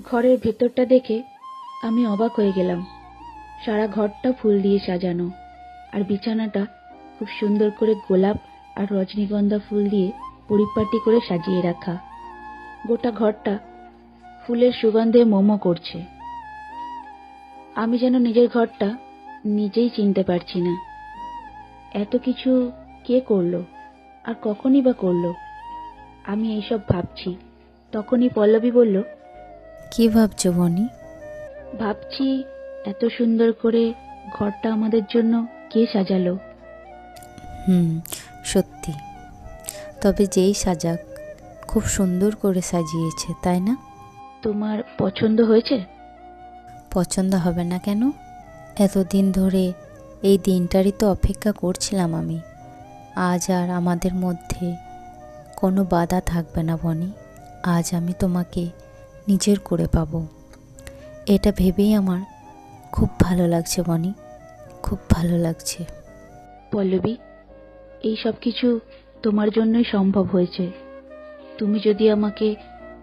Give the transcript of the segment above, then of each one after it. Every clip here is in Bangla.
ঘরের ভেতরটা দেখে আমি অবাক হয়ে গেলাম। সারা ঘরটা ফুল দিয়ে সাজানো, আর বিছানাটা খুব সুন্দর করে গোলাপ আর রজনীগন্ধা ফুল দিয়ে পরিপাটি করে সাজিয়ে রাখা। গোটা ঘরটা ফুলের সুগন্ধে মোমো করছে। আমি যেন নিজের ঘরটা নিজেই চিনতে পারছি না। এত কিছু কে করলো আর কখনই বা করলো? আমি এইসব ভাবছি, তখনই পল্লবী বলল, কি ভাবছো বনি? ভাবছি এত সুন্দর করে ঘরটা আমাদের জন্য কে সাজালো। সত্যি। তবে যেই সাজাক খুব সুন্দর করে সাজিয়েছে, তাই না? তোমার পছন্দ হয়েছে? পছন্দ হবে না কেন? এতদিন ধরে এই দিনটারই তো অপেক্ষা করছিলাম আমি। আজ আর আমাদের মধ্যে কোনো বাধা থাকবে না বনি। আজ আমি তোমাকে নিজের করে পাবো, এটা ভেবেই আমার খুব ভালো লাগছে বনি, খুব ভালো লাগছে। পল্লবী, এই সব কিছু তোমার জন্যই সম্ভব হয়েছে। তুমি যদি আমাকে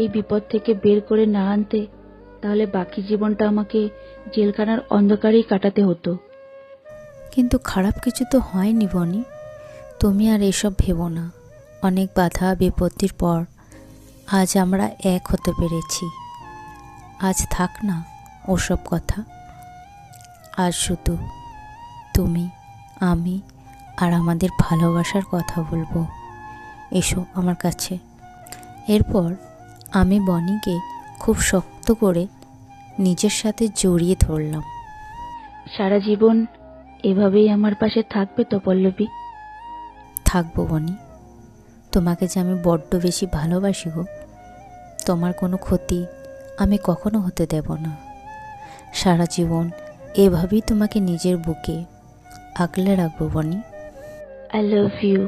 এই বিপদ থেকে বের করে না আনতে, তাহলে বাকি জীবনটা আমাকে জেলখানার অন্ধকারেই কাটাতে হতো। কিন্তু খারাপ কিছু তো হয়নি বনি, তুমি আর এসব ভেবো না। অনেক বাধা বিপত্তির পর আজ আমরা এক হতে পেরেছি। আজ থাক না ওসব কথা। আজ শুধু তুমি, আমি আর আমাদের ভালোবাসার কথা বলবো। এসো আমার কাছে। এরপর আমি বনিকে খুব শক্ত করে নিজের সাথে জড়িয়ে ধরলাম। সারা জীবন এভাবেই আমার পাশে থাকবে তো পল্লবী? থাকবো বনি, তোমাকে যে আমি বড্ড বেশি ভালোবাসি গো। তোমার কোনো ক্ষতি আমি কখনো হতে দেব না। সারা জীবন এভাবেই তোমাকে নিজের বুকে আগলে রাখবো Boni. I love you.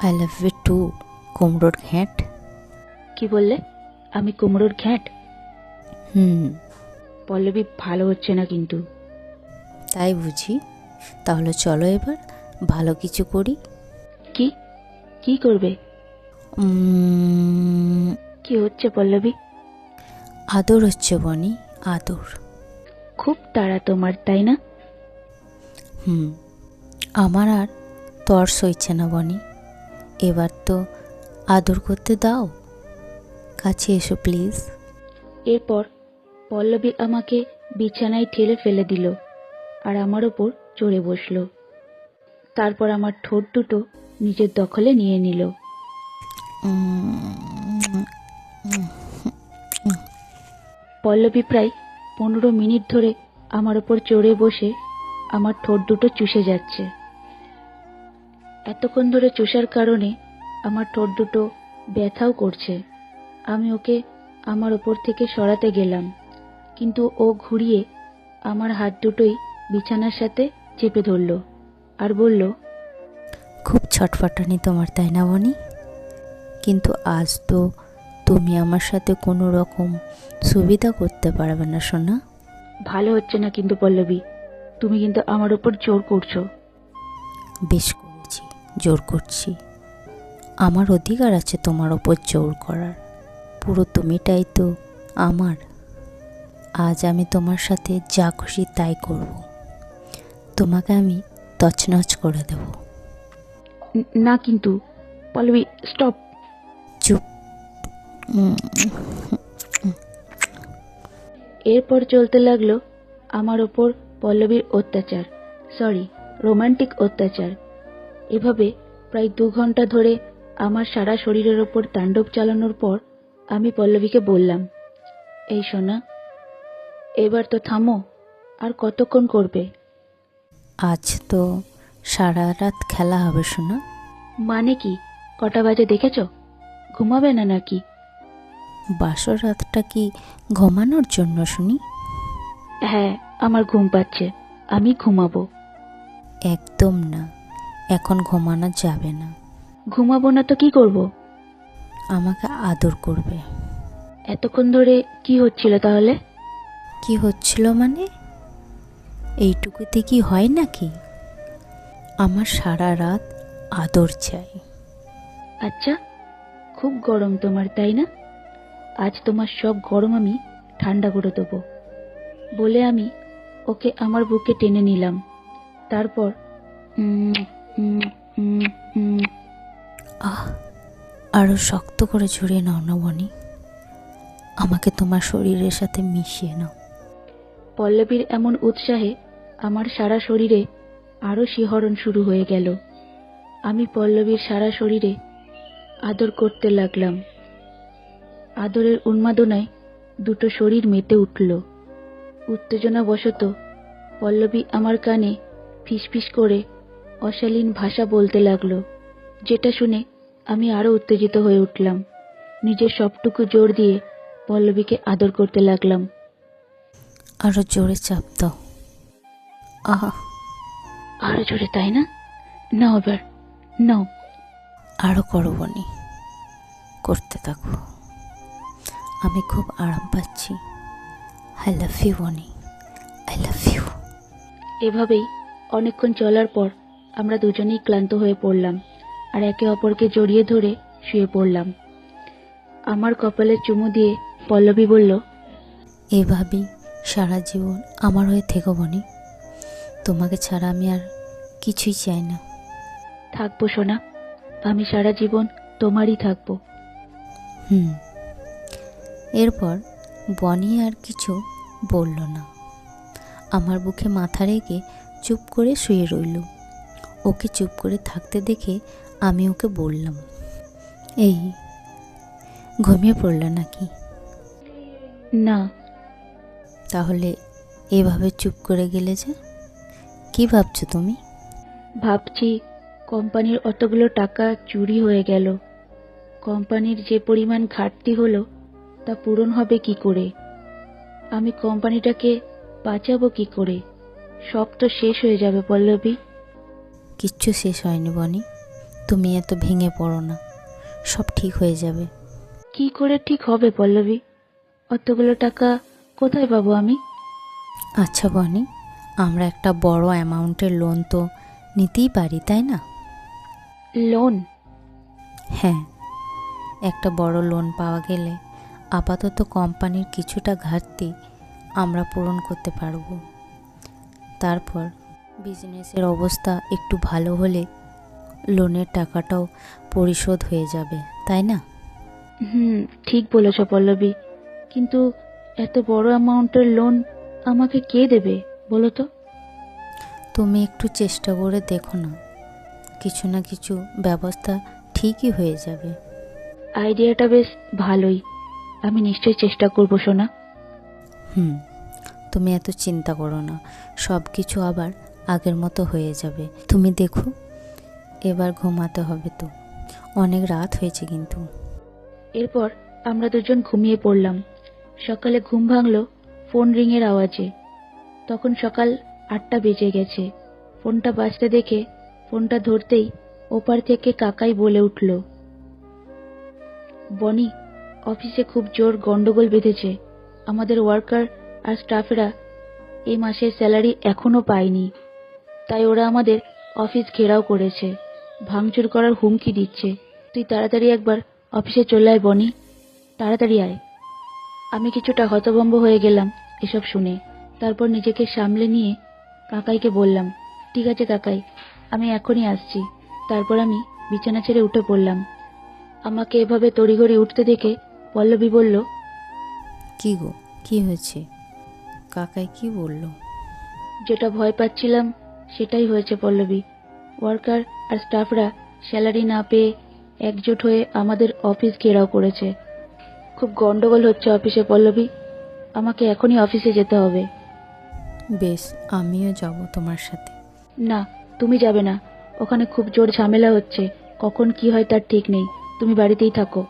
I love you too, কুমড়োর ঘ্যাঁট। কি বললে? আমি কুমড়োর ঘ্যাঁট? পল্লবী, ভালো হচ্ছে না কিন্তু। তাই বুঝি? তাহলে চলো এবার ভালো কিছু করি। কি কি করবে? কি হচ্ছে পল্লবী? আদর হচ্ছে বনি, আদর। খুব তাড়া তোমার, তাই না? আমার আর তর সইছে না বনি। এবার তো আদর করতে দাও। কাছে এসো প্লিজ। এরপর পল্লবী আমাকে বিছানায় ঠেলে ফেলে দিল আর আমার ওপর চড়ে বসলো। তারপর আমার ঠোঁট দুটো নিজের দখলে নিয়ে নিল। পল্লবী প্রায় 15 মিনিট ধরে আমার ওপর চড়ে বসে আমার ঠোঁট দুটো চুষে যাচ্ছে। এতক্ষণ ধরে চুষার কারণে আমার ঠোঁট দুটো ব্যথাও করছে। আমি ওকে আমার ওপর থেকে সরাতে গেলাম, কিন্তু ও ঘুরিয়ে আমার হাত দুটোই বিছানার সাথে চেপে ধরল আর বলল, খুব ছটফটানি তোমার, তাই না বনি? কিন্তু আজ তো তুমি আমার সাথে কোনো রকম সুবিধা করতে পারবে না সোনা। ভালো হচ্ছে না কিন্তু পল্লবী, তুমি কিন্তু আমার ওপর জোর করছো। বেশ করেছি, জোর করছি। আমার অধিকার আছে তোমার ওপর জোর করার। পুরো তুমিটাই তো আমার। আজ আমি তোমার সাথে যা খুশি তাই করব। তোমাকে আমি তছনছ করে দেব। না কিন্তু পল্লবী, স্টপ। চুপ। এরপর চলতে লাগলো আমার ওপর পল্লবীর অত্যাচার, রোমান্টিক অত্যাচার। এভাবে প্রায় 2 ঘন্টা ধরে আমার সারা শরীরের ওপর তাণ্ডব চালানোর পর আমি পল্লবীকে বললাম, এই সোনা, এবার তো থামো। আর কতক্ষণ করবে? আজ তো সারা রাত খেলা হবে সোনা। মানে কি? কটা বাজে দেখেছ? ঘুমাবে না নাকি? বাসর রাতটা কি ঘুমানোর জন্য শুনি? হ্যাঁ, আমার ঘুম পাচ্ছে, আমি ঘুমাবো। একদম না, এখন ঘুমানো যাবে না। ঘুমাবো না তো কি করব? আমাকে আদর করবে। এতক্ষণ ধরে কি হচ্ছিল তাহলে? কি হচ্ছিল মানে? এইটুকুতে কি হয় নাকি? আমার সারা রাত আদর চাই। আচ্ছা, খুব গরম তোমার, তাই না? আজ তোমার সব গরম আমি ঠান্ডা করে দেবো। বলে আমি ওকে আমার বুকে টেনে নিলাম। তারপর উম, উম, উম, উম, আহ, আরো শক্ত করে জড়িয়ে নাও না বনি, আমাকে তোমার শরীরের সাথে মিশিয়ে নাও। পল্লবীর এমন উৎসাহে আমার সারা শরীরে আরো শিহরণ শুরু হয়ে গেল। আমি পল্লবীর সারা শরীরে আদর করতে লাগলাম। আদরের উন্মাদনায় দুটো শরীর মেতে উঠল। উত্তেজনাবশত পল্লবী আমার কানে ফিসফিস করে অশালীন ভাষা বলতে লাগলো, যেটা শুনে আমি আরো উত্তেজিত হয়ে উঠলাম। নিজের সবটুকু জোর দিয়ে পল্লবীকে আদর করতে লাগলাম। আরো জোরে চাপ দাও। আহা, আরো জোরে, তাই না? নাও এবার, নাও। আরো করো বনি, করতে থাকো। আমি খুব আরাম পাচ্ছি। আই লাভ ইউ বনি, আই লাভ ইউ। এভাবেই অনেকক্ষণ চলার পর আমরা দুজনেই ক্লান্ত হয়ে পড়লাম আর একে অপরকে জড়িয়ে ধরে শুয়ে পড়লাম। আমার কপালে চুমু দিয়ে পল্লবী বলল, এভাবেই সারা জীবন আমার হয়ে থেকো বনি, তোমাকে ছাড়া আমি আর কিছুই চাই না। থাকবো সোনা, আমি সারা জীবন তোমারই থাকবো। হুম। এরপর বনি আর কিছু বলল না, আমার বুকে মাথা রেখে চুপ করে শুয়ে রইল। ওকে চুপ করে থাকতে দেখে আমি ওকে বললাম, এই ঘুমিয়ে পড়লে নাকি? না। তাহলে এভাবে চুপ করে গেলে যে, কি ভাবছো তুমি? ভাবছি কোম্পানির অতগুলো টাকা চুরি হয়ে গেল। কোম্পানির যে পরিমাণ ঘাটতি হলো তা পূরণ হবে কি করে? আমি কোম্পানিটাকে বাঁচাবো কি করে? সব তো শেষ হয়ে যাবে পল্লবী। কিচ্ছু শেষ হয়নি বনি, তুমি এত ভেঙে পড়ো না, সব ঠিক হয়ে যাবে। কি করে ঠিক হবে পল্লবী? অতগুলো টাকা কোথায় পাবো আমি? আচ্ছা বনি, আমরা একটা বড় অ্যামাউন্টের লোন তো নিতেই পারি, তাই না? লোন? হ্যাঁ, একটা বড় লোন পাওয়া গেলে আপাতত কোম্পানির কিছুটা ঘাটতি আমরা পূরণ করতে পারবো। তারপর বিজনেসের অবস্থা একটু ভালো হলে লোনের টাকাটাও পরিশোধ হয়ে যাবে, তাই না? ঠিক বলেছ পল্লবী, কিন্তু এত বড় অ্যামাউন্টের লোন আমাকে কে দেবে বলো তো? তুমি একটু চেষ্টা করে দেখো না, কিছু না কিছু ব্যবস্থা ঠিকই হয়ে যাবে। আইডিয়াটা বেশ ভালোই, আমি নিশ্চয়ই চেষ্টা করবো সোনা। তুমি এত চিন্তা করো না, সব কিছু আবার আগের মতো হয়ে যাবে। তুমি দেখো, এবার ঘুমাতে হবে তো, অনেক রাত হয়েছে কিন্তু। এরপর আমরা দুজন ঘুমিয়ে পড়লাম। সকালে ঘুম ভাঙলো ফোন রিংয়ের আওয়াজে। তখন সকাল 8টা বেজে গেছে। ফোনটা বাজতে দেখে ফোনটা ধরতেই ওপার থেকে কাকাই বলে উঠল, বনি, অফিসে খুব জোর গন্ডগোল বেঁধেছে। আমাদের ওয়ার্কার আর স্টাফেরা এই মাসের স্যালারি এখনো পায়নি, তাই ওরা আমাদের অফিস ঘেরাও করেছে, ভাঙচুর করার হুমকি দিচ্ছে। তুই তাড়াতাড়ি একবার অফিসে চলে আয় বনি, তাড়াতাড়ি আয়। আমি কিছুটা হতভম্ব হয়ে গেলাম এসব শুনে। তারপর নিজেকে সামলে নিয়ে কাকাইকে বললাম, ঠিক আছে কাকাই, আমি এখনই আসছি। তারপর আমি বিছানা ছেড়ে উঠে পড়লাম। আমাকে এভাবে তড়িঘড়ি উঠতে দেখে পল্লবী বলল, কি গো, কি হয়েছে? কাকাই কি বলল? যেটা ভয় পাচ্ছিলাম সেটাই হয়েছে পল্লবী। ওয়ার্কার আর স্টাফরা স্যালারি না পেয়ে একজোট হয়ে আমাদের অফিস ঘেরাও করেছে। খুব গন্ডগোল হচ্ছে অফিসে পল্লবী, আমাকে এখনই অফিসে যেতে হবে। বেশ, আমিও যাব তোমার সাথে। না, তুমি যাবে না, ওখানে খুব জোর ঝামেলা হচ্ছে, কখন কি হয় তার ঠিক নেই। তুমি বাড়িতেই থাকো।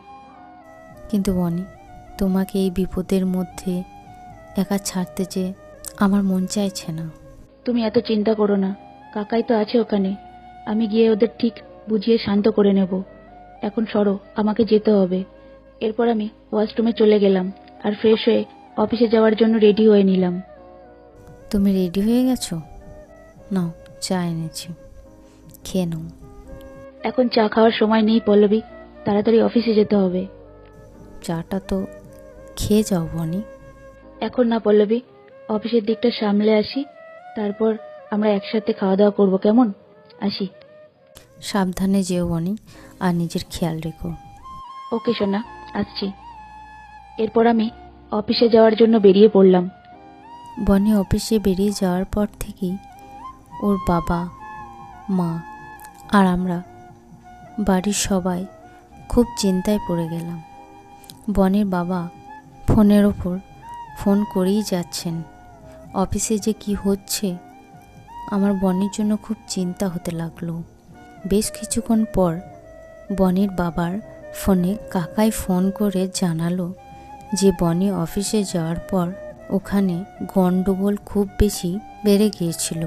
কিন্তু বনি, তোমাকে এই বিপদের মধ্যে একা ছাড়তে যে আমার মন চাইছে না। তুমি এত চিন্তা করো না, কাকাই তো আছে ওখানে, আমি গিয়ে ওদের ঠিক বুঝিয়ে শান্ত করে নেব। এখন সরো, আমাকে যেতে হবে। এরপর আমি ওয়াশরুমে চলে গেলাম আর ফ্রেশ হয়ে অফিসে যাওয়ার জন্য রেডি হয়ে নিলাম। তুমি রেডি হয়ে গেছো? নাও, চা এনেছি, খেয়ে নাও। এখন চা খাওয়ার সময় নেই পল্লবী, তাড়াতাড়ি অফিসে যেতে হবে। চাটা তো খেয়ে যাও বনি। এখন না পল্লবী, অফিসের দিকটা সামলে আসি, তারপর আমরা একসাথে খাওয়া দাওয়া করবো, কেমন? আসি। সাবধানে যেও বনি, আর নিজের খেয়াল রেখো। ওকে সোনা, আসছি। এরপর আমি অফিসে যাওয়ার জন্য বেরিয়ে পড়লাম। বনি অফিসে বেরিয়ে যাওয়ার পর থেকেই ওর বাবা, মা আর আমরা বাড়ির সবাই খুব চিন্তায় পড়ে গেলাম। বনির বাবা ফোনের ওপর ফোন করেই যাচ্ছেন। অফিসে যে কি হচ্ছে, আমার বনির জন্য খুব চিন্তা হতে লাগলো। বেশ কিছুক্ষণ পর বনির বাবার ফোনে কাকাই ফোন করে জানালো যে বনি অফিসে যাওয়ার পর ওখানে গন্ডগোল খুব বেশি বেড়ে গিয়েছিল।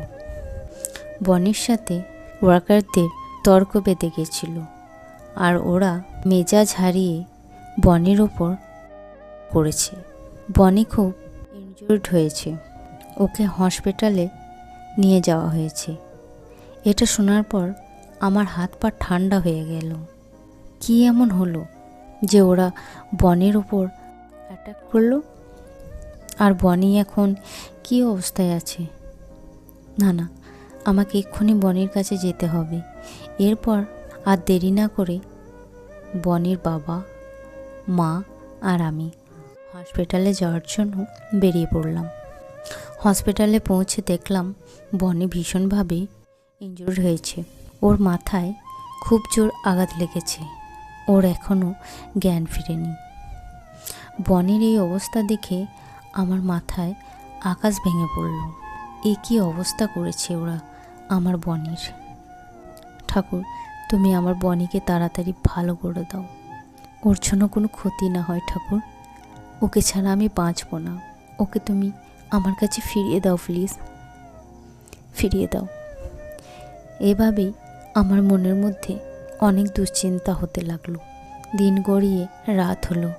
বনির সাথে ওয়ার্কারদের তর্ক বেঁধে গেছিল, আর ওরা মেজাজ হারিয়ে বনির ওপর করেছে। বনি খুব ইনজুর্ড হয়েছে, ওকে হসপিটালে নিয়ে যাওয়া হয়েছে। এটা শোনার পর আমার হাত পা ঠান্ডা হয়ে গেল। কি এমন হলো যে ওরা বনির ওপর অ্যাটাক করলো? আর বনি এখন কি অবস্থায় আছে? না না, আমাকে এক্ষুনি বনির কাছে যেতে হবে। এরপর আর দেরি না করে বনির বাবা, মা আর আমি হসপিটালে যাওয়ার জন্য বেরিয়ে পড়লাম। হসপিটালে পৌঁছে দেখলাম বনি ভীষণভাবে ইনজুর্ড হয়েছে। ওর মাথায় খুব জোর আঘাত লেগেছে। ওর এখনও জ্ঞান ফিরেনি। বনির এই অবস্থা দেখে আমার মাথায় আকাশ ভেঙে পড়ল। এ কী অবস্থা করেছে ওরা আমার বনির। ঠাকুর, তুমি আমার বনিকে তাড়াতাড়ি ভালো করে দাও, ওর জন্য কোনো ক্ষতি না হয় ঠাকুর। ওকে ছাড়া আমি বাঁচব না। ওকে তুমি আমার কাছে ফিরিয়ে দাও প্লিজ, ফিরিয়ে দাও। এভাবেই আমার মনের মধ্যে অনেক দুশ্চিন্তা হতে লাগলো। দিন গড়িয়ে রাত হলো,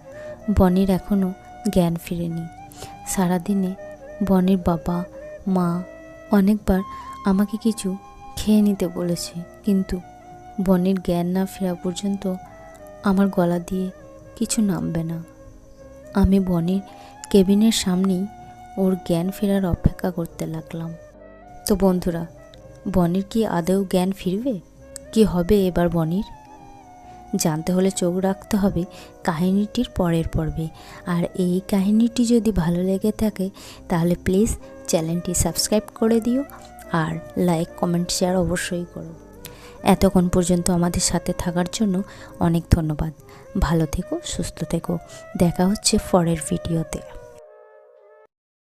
বনির এখনও জ্ঞান ফিরেনি। সারাদিনে বনির বাবা, মা অনেকবার আমাকে কিছু খেয়ে নিতে বলেছে, কিন্তু বনির জ্ঞান না ফেরা পর্যন্ত আমার গলা দিয়ে কিছু নামবে না। আমি বনির কেবিনের সামনেই ওর জ্ঞান ফেরার অপেক্ষা করতে লাগলাম। তো বন্ধুরা, বনির কি আদৌ জ্ঞান ফিরবে? কি হবে এবার বনির? জানতে হলে চোখ রাখতে হবে কাহিনীটির পরের পর্বে। আর এই কাহিনীটি যদি ভালো লেগে থাকে তাহলে প্লিজ চ্যানেলটি সাবস্ক্রাইব করে দিও, আর লাইক, কমেন্ট, শেয়ার অবশ্যই করো। এতক্ষণ পর্যন্ত আমাদের সাথে থাকার জন্য অনেক ধন্যবাদ। ভালো থেকো, সুস্থ থেকো। দেখা হচ্ছে পরের ভিডিওতে।